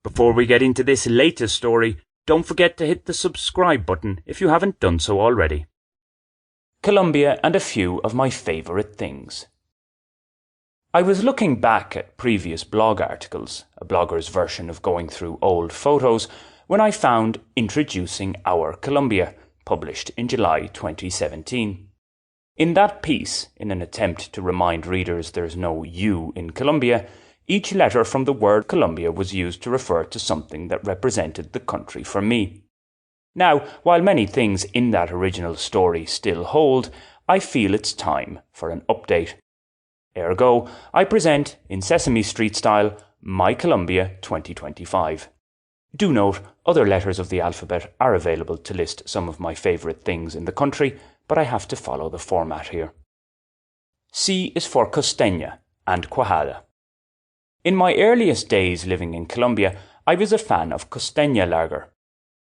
Before we get into this latest story, don't forget to hit the subscribe button if you haven't done so already. Colombia and a few of my favourite things. I was looking back at previous blog articles, a blogger's version of going through old photos, when I found Introducing Our Colombia, published in July 2017. In that piece, in an attempt to remind readers there's no you in Colombia, each letter from the word Colombia was used to refer to something that represented the country for me. Now, while many things in that original story still hold, I feel it's time for an update. Ergo, I present, in Sesame Street style, My Colombia 2025. Do note, other letters of the alphabet are available to list some of my favourite things in the country, but I have to follow the format here. C is for costeña and cuajada. In my earliest days living in Colombia, I was a fan of costeña lager.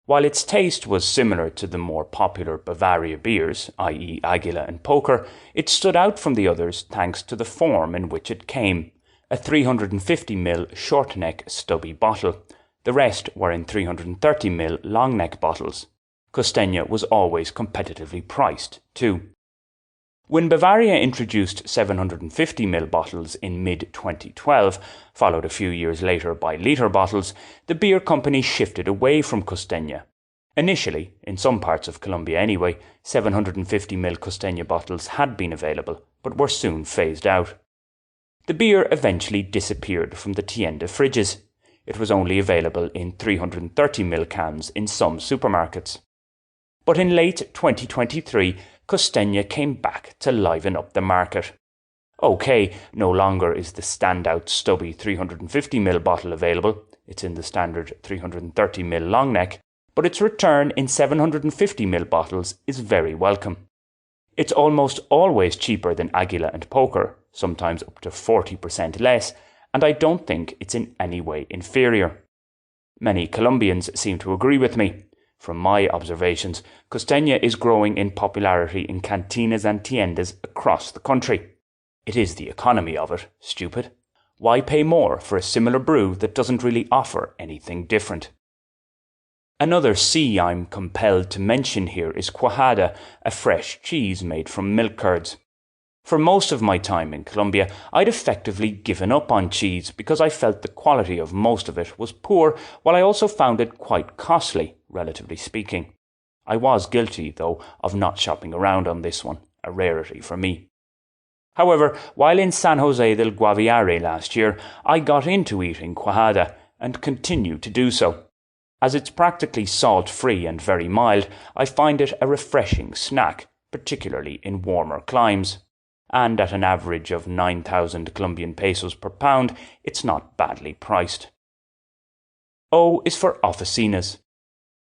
While its taste was similar to the more popular Bavaria beers, i.e. Águila and Poker, it stood out from the others thanks to the form in which it came, a 350ml short neck stubby bottle. The rest were in 330ml long neck bottles. Costeña was always competitively priced, too. When Bavaria introduced 750ml bottles in mid-2012, followed a few years later by litre bottles, the beer company shifted away from costeña. Initially, in some parts of Colombia anyway, 750ml costeña bottles had been available, but were soon phased out. The beer eventually disappeared from the tienda fridges. It was only available in 330ml cans in some supermarkets. But in late 2023, costeña came back to liven up the market. OK, no longer is the standout stubby 350ml bottle available, it's in the standard 330ml long neck, but its return in 750ml bottles is very welcome. It's almost always cheaper than Águila and Poker, sometimes up to 40% less, and I don't think it's in any way inferior. Many Colombians seem to agree with me. From my observations, costeña is growing in popularity in cantinas and tiendas across the country. It is the economy of it, stupid. Why pay more for a similar brew that doesn't really offer anything different? Another C I'm compelled to mention here is cuajada, a fresh cheese made from milk curds. For most of my time in Colombia, I'd effectively given up on cheese because I felt the quality of most of it was poor, while I also found it quite costly, relatively speaking. I was guilty, though, of not shopping around on this one, a rarity for me. However, while in San Jose del Guaviare last year, I got into eating cuajada and continue to do so. As it's practically salt-free and very mild, I find it a refreshing snack, particularly in warmer climes. And at an average of 9,000 Colombian pesos per pound, it's not badly priced. O is for oficinas.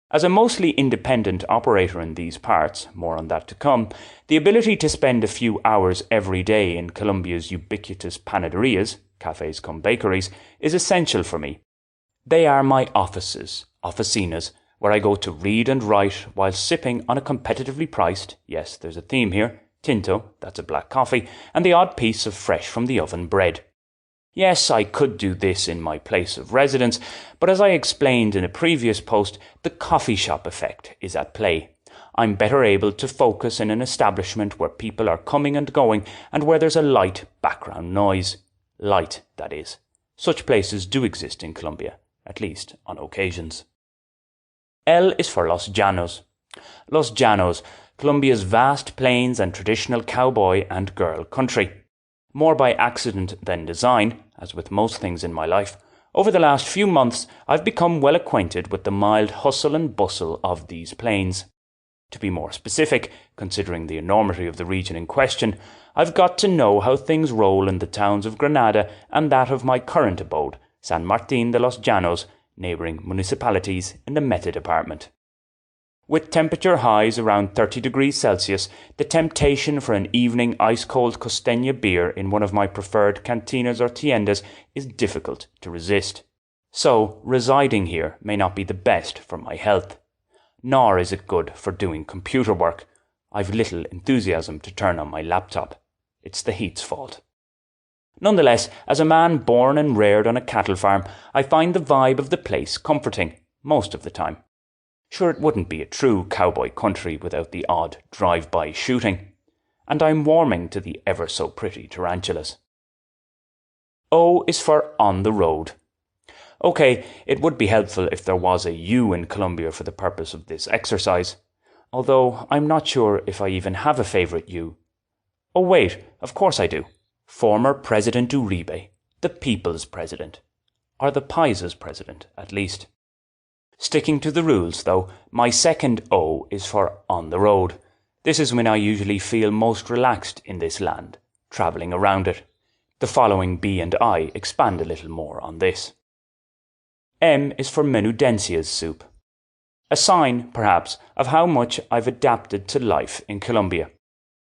As a mostly independent operator in these parts, more on that to come, the ability to spend a few hours every day in Colombia's ubiquitous panaderias, cafes cum bakeries, is essential for me. They are my offices, oficinas, where I go to read and write while sipping on a competitively priced, yes, there's a theme here, tinto, that's a black coffee, and the odd piece of fresh from the oven bread. Yes, I could do this in my place of residence, but as I explained in a previous post, the coffee shop effect is at play. I'm better able to focus in an establishment where people are coming and going and where there's a light background noise. Light, that is. Such places do exist in Colombia, at least on occasions. L is for Los Llanos. Los Llanos, Colombia's vast plains and traditional cowboy and girl country. More by accident than design, as with most things in my life, over the last few months I've become well acquainted with the mild hustle and bustle of these plains. To be more specific, considering the enormity of the region in question, I've got to know how things roll in the towns of Granada and that of my current abode, San Martín de los Llanos, neighbouring municipalities in the Meta department. With temperature highs around 30 degrees Celsius, the temptation for an evening ice-cold costeña beer in one of my preferred cantinas or tiendas is difficult to resist. So, residing here may not be the best for my health. Nor is it good for doing computer work. I've little enthusiasm to turn on my laptop. It's the heat's fault. Nonetheless, as a man born and reared on a cattle farm, I find the vibe of the place comforting, most of the time. Sure, it wouldn't be a true cowboy country without the odd drive-by shooting, and I'm warming to the ever-so-pretty tarantulas. O is for on the road. Okay, it would be helpful if there was a U in Colombia for the purpose of this exercise, although I'm not sure if I even have a favourite U. Oh wait, of course I do. Former President Uribe, the People's President. Or the Pais's President, at least. Sticking to the rules, though, my second O is for on the road. This is when I usually feel most relaxed in this land, travelling around it. The following B and I expand a little more on this. M is for menudencias soup. A sign, perhaps, of how much I've adapted to life in Colombia.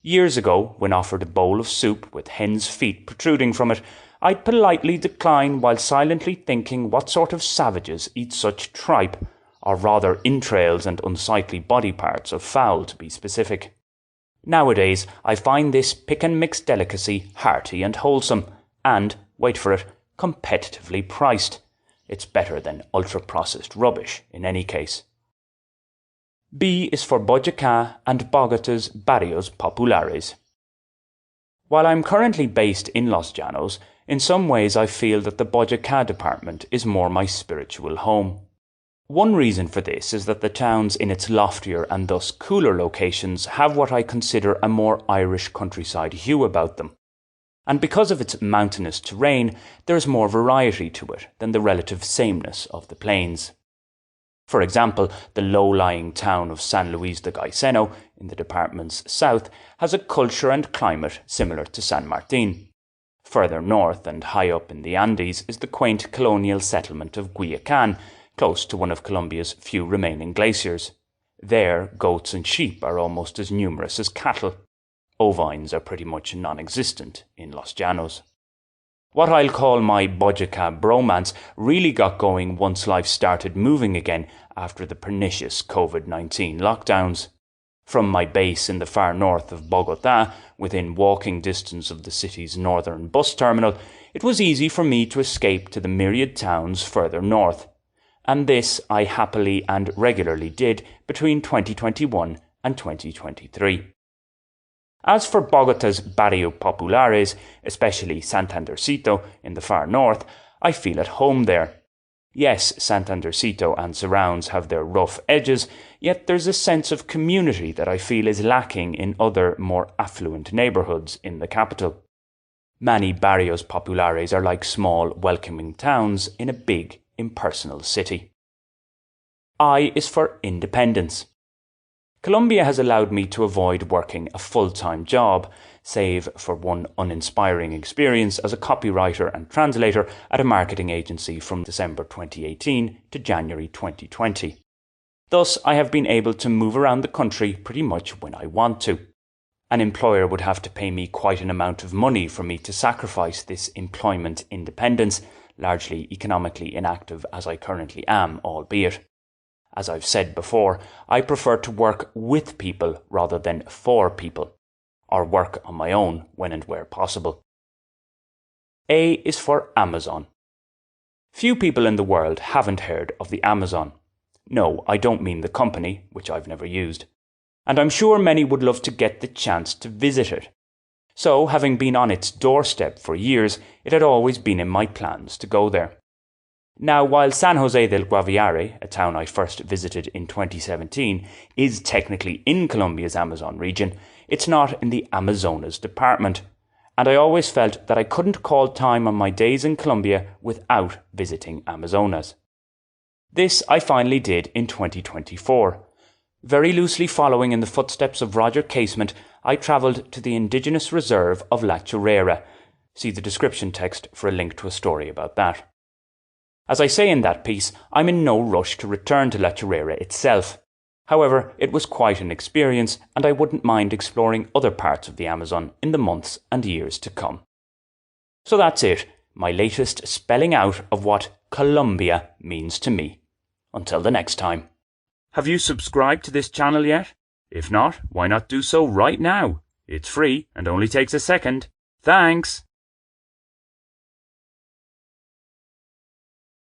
Years ago, when offered a bowl of soup with hen's feet protruding from it, I'd politely decline while silently thinking what sort of savages eat such tripe, or rather entrails and unsightly body parts of fowl to be specific. Nowadays, I find this pick-and-mix delicacy hearty and wholesome, and, wait for it, competitively priced. It's better than ultra-processed rubbish in any case. B is for Boyacá and Bogota's barrios populares. While I'm currently based in Los Llanos, in some ways I feel that the Boyacá department is more my spiritual home. One reason for this is that the towns in its loftier and thus cooler locations have what I consider a more Irish countryside hue about them. And because of its mountainous terrain, there is more variety to it than the relative sameness of the plains. For example, the low-lying town of San Luis de Gaiseno, in the department's south, has a culture and climate similar to San Martín. Further north and high up in the Andes is the quaint colonial settlement of Guayacán, close to one of Colombia's few remaining glaciers. There, goats and sheep are almost as numerous as cattle. Ovines are pretty much non-existent in Los Llanos. What I'll call my Boyacá bromance really got going once life started moving again after the pernicious COVID-19 lockdowns. From my base in the far north of Bogotá, within walking distance of the city's northern bus terminal, it was easy for me to escape to the myriad towns further north. And this I happily and regularly did between 2021 and 2023. As for Bogota's barrio populares, especially Santandercito in the far north, I feel at home there. Yes, Santandercito and surrounds have their rough edges, yet there's a sense of community that I feel is lacking in other, more affluent neighbourhoods in the capital. Many barrios populares are like small, welcoming towns in a big, impersonal city. I is for independence. Colombia has allowed me to avoid working a full-time job, save for one uninspiring experience as a copywriter and translator at a marketing agency from December 2018 to January 2020. Thus, I have been able to move around the country pretty much when I want to. An employer would have to pay me quite an amount of money for me to sacrifice this employment independence, largely economically inactive as I currently am, albeit. As I've said before, I prefer to work with people rather than for people, or work on my own when and where possible. A is for Amazon. Few people in the world haven't heard of the Amazon. No, I don't mean the company, which I've never used. And I'm sure many would love to get the chance to visit it. So, having been on its doorstep for years, it had always been in my plans to go there. Now, while San José del Guaviare, a town I first visited in 2017, is technically in Colombia's Amazon region, it's not in the Amazonas department, and I always felt that I couldn't call time on my days in Colombia without visiting Amazonas. This I finally did in 2024. Very loosely following in the footsteps of Roger Casement, I travelled to the indigenous reserve of La Chorrera. See the description text for a link to a story about that. As I say in that piece, I'm in no rush to return to La Chorrera itself. However, it was quite an experience, and I wouldn't mind exploring other parts of the Amazon in the months and years to come. So that's it, my latest spelling out of what Colombia means to me. Until the next time. Have you subscribed to this channel yet? If not, why not do so right now? It's free and only takes a second. Thanks!